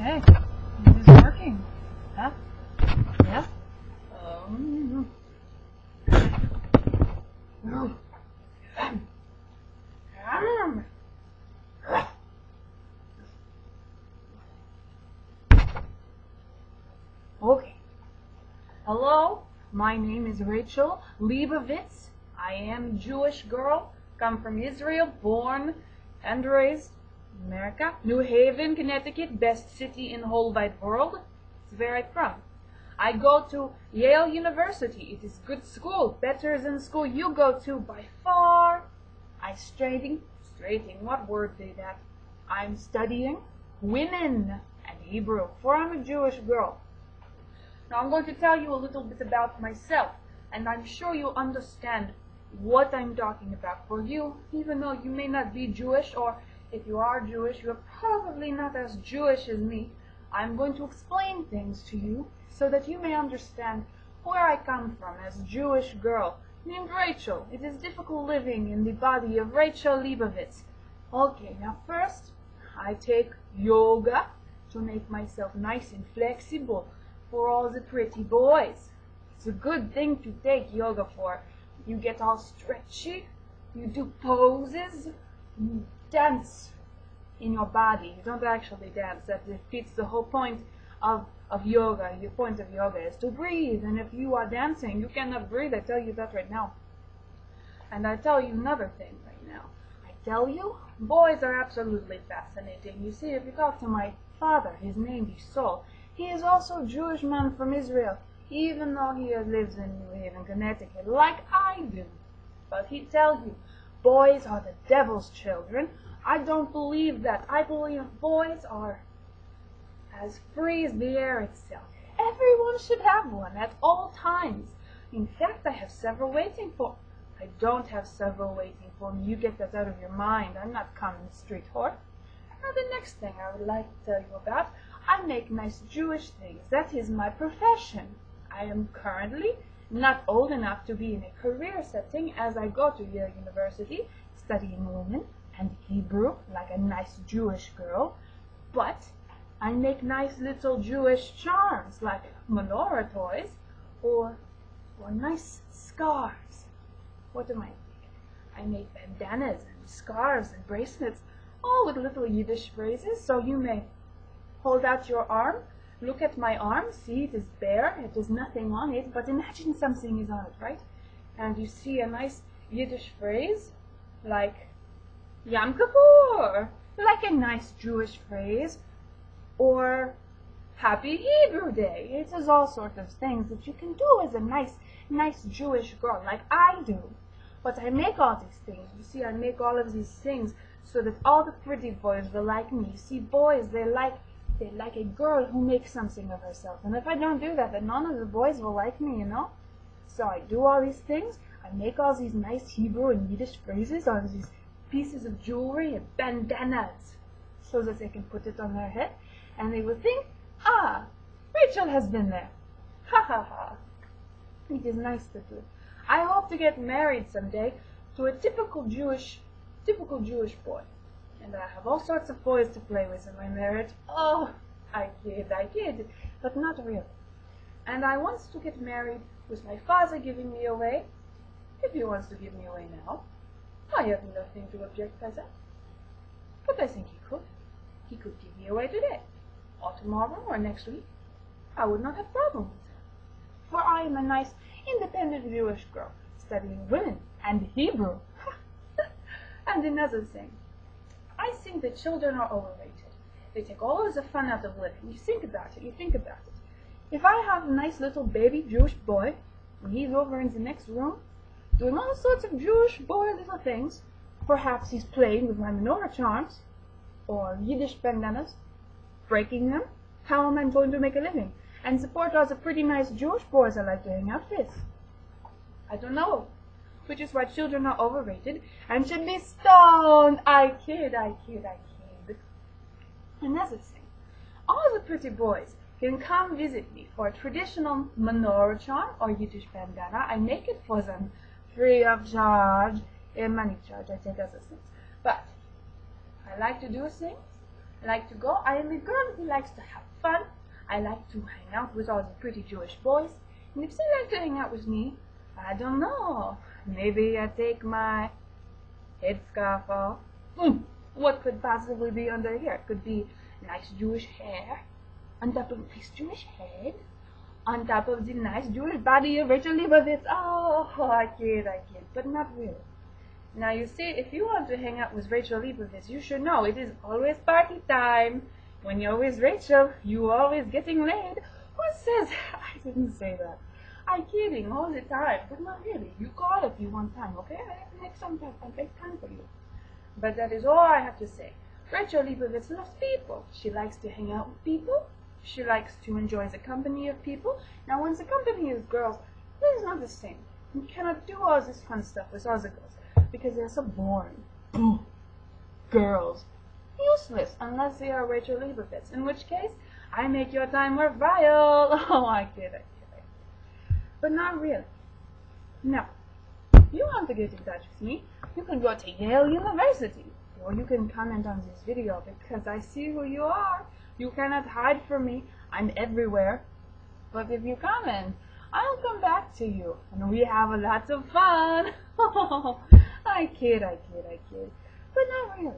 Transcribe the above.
Hey, this is working. Huh? Yeah? Okay. Hello, my name is Rachel Leibowitz. I am a Jewish girl, come from Israel, born and raised in America. New Haven, Connecticut, best city in the whole wide world. It's where I'm from. I go to Yale University. It is good school, better than school you go to by far. I straighting, what word is that? I'm studying women and Hebrew, for I'm a Jewish girl. Now I'm going to tell you a little bit about myself, and I'm sure you understand what I'm talking about. For you, even though you may not be Jewish, or if you are Jewish, you're probably not as Jewish as me, I'm going to explain things to you so that you may understand where I come from as a Jewish girl named Rachel. It is difficult living in the body of Rachel Leibowitz. Okay, now first, I take yoga to make myself nice and flexible for all the pretty boys. It's a good thing to take yoga for. You get all stretchy, you do poses, you dance in your body. You don't actually dance. That defeats the whole point of yoga. The point of yoga is to breathe, and if you are dancing, you cannot breathe. I tell you that right now. And I tell you another thing right now. I tell you, boys are absolutely fascinating. You see, if you talk to my father, his name is Saul. He is also a Jewish man from Israel, even though he lives in New Haven, Connecticut, like I do. But he tells you, boys are the devil's children. I don't believe that. I believe boys are as free as the air itself. Everyone should have one at all times. In fact, I have several waiting for. I don't have several waiting for me. You get that out of your mind. I'm not common street whore. Now the next thing I would like to tell you about, I make nice Jewish things. That is my profession. I am currently not old enough to be in a career setting as I go to Yale University studying women and Hebrew like a nice Jewish girl, but I make nice little Jewish charms like menorah toys or nice scarves. What do I make? I make bandanas and scarves and bracelets, all with little Yiddish phrases, so you may hold out your arm, look at my arm, see it is bare, it is nothing on it, but imagine something is on it, right? And you see a nice Yiddish phrase like Yom Kippur, like a nice Jewish phrase, or Happy Hebrew Day. It is all sorts of things that you can do as a nice Jewish girl, like I do. But I make all these things. You see, I make all of these things so that all the pretty boys will like me. You see, boys, they like a girl who makes something of herself. And if I don't do that, then none of the boys will like me, you know? So I do all these things. I make all these nice Hebrew and Yiddish phrases on these pieces of jewelry and bandanas so that they can put it on their head. And they will think, ah, Rachel has been there. Ha ha ha. It is nice to do. I hope to get married someday to a typical Jewish boy. And I have all sorts of boys to play with in my marriage. Oh, I kid, but not really. And I want to get married with my father giving me away. If he wants to give me away now, I have nothing to object by that. But I think he could. He could give me away today, or tomorrow, or next week. I would not have problem with that. For I am a nice, independent Jewish girl, studying women and Hebrew. And another thing, I think that children are overrated. They take all of the fun out of living. You think about it. If I have a nice little baby Jewish boy, and he's over in the next room, doing all sorts of Jewish boy little things, perhaps he's playing with my menorah charms, or Yiddish bandanas, breaking them, how am I going to make a living? And support all the pretty nice Jewish boys I like to hang out with? I don't know. Which is why children are overrated and should be stoned. I kid. Another thing, all the pretty boys can come visit me for a traditional menorah charm or Yiddish bandana. I make it for them free of charge, money charge, I take as a things. But I like to do things like to go. I am a girl who likes to have fun. I like to hang out with all the pretty Jewish boys. And if they like to hang out with me, I don't know. Maybe I take my headscarf off. What could possibly be under here? It could be nice Jewish hair, on top of nice Jewish head, on top of the nice Jewish body of Rachel Leibowitz. Oh, I kid, but not really. Now you see, if you want to hang out with Rachel Leibowitz, you should know it is always party time. When you're with Rachel, you always getting laid. Who says? I didn't say that. I'm kidding all the time, but not really. You call if you want time, okay? I have to make some time. I'll make time for you. But that is all I have to say. Rachel Leibowitz loves people. She likes to hang out with people. She likes to enjoy the company of people. Now, when the company is girls, it is not the same. You cannot do all this fun stuff with other girls because they're so boring. Girls. Useless unless they are Rachel Leibowitz, in which case I make your time worthwhile. Oh, I kid. But not really. Now, if you want to get in touch with me, you can go to Yale University, or you can comment on this video because I see who you are. You cannot hide from me. I'm everywhere. But if you comment, I'll come back to you, and we have a lot of fun. I kid. But not really.